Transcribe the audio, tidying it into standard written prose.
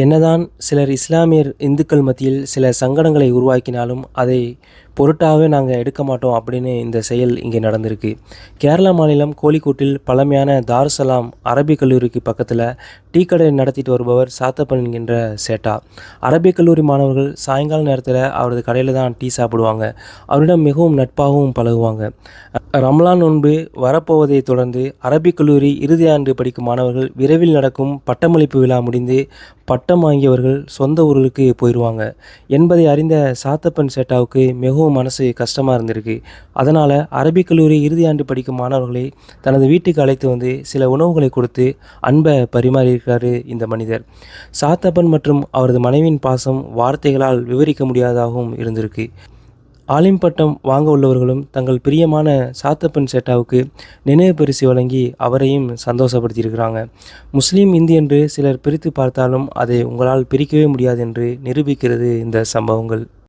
என்னதான் சிலர் இஸ்லாமியர் இந்துக்கள் மத்தியில் சில சங்கடங்களை உருவாக்கினாலும், அதை பொருட்டாவே நாங்க எடுக்க மாட்டோம் அப்படின்னு இந்த செயல் இங்கே நடந்திருக்கு. கேரளா மாநிலம் கோழிக்கோட்டில் பழமையான தாருசலாம் அரபிக் கல்லூரிக்கு பக்கத்துல டீ கடை நடத்திட்டு வருபவர் சாத்தப்பன் என்கின்ற சேட்டா. அரபிக் கல்லூரி மாணவர்கள் சாயங்கால நேரத்துல அவரது கடையில தான் டீ சாப்பிடுவாங்க. அவரிடம் மிகவும் நட்பாகவும் பழகுவாங்க. ரமலான் நோன்பு வரப்போவதை தொடர்ந்து அரபிக் கல்லூரி இறுதி ஆண்டு படிக்கும் மாணவர்கள் விரைவில் நடக்கும் பட்டமளிப்பு விழா முடிந்து பட்டம் வாங்கியவர்கள் சொந்த ஊர்களுக்கு போயிடுவாங்க என்பதை அறிந்த சாத்தப்பன் சேட்டாவுக்கு மிகவும் மனசு கஷ்டமாக இருந்திருக்கு. அதனால் அரபிக் கல்லூரி இறுதியாண்டு படிக்கும் மாணவர்களை தனது வீட்டுக்கு அழைத்து வந்து சில உணவுகளை கொடுத்து அன்பை பரிமாறியிருக்காரு இந்த மனிதர். சாத்தப்பன் மற்றும் அவரது மனைவியின் பாசம் வார்த்தைகளால் விவரிக்க முடியாததாகவும் இருந்திருக்கு. ஆலிம் பட்டம் வாங்க உள்ளவர்களும் தங்கள் பிரியமான சாத்தப்பன் சேட்டாவுக்கு நினைவு பரிசு வழங்கி அவரையும் சந்தோஷப்படுத்தியிருக்கிறாங்க. முஸ்லீம் இந்து என்று சிலர் பிரித்து பார்த்தாலும் அதை உங்களால் பிரிக்கவே முடியாது என்று நிரூபிக்கிறது இந்த சம்பவங்கள்.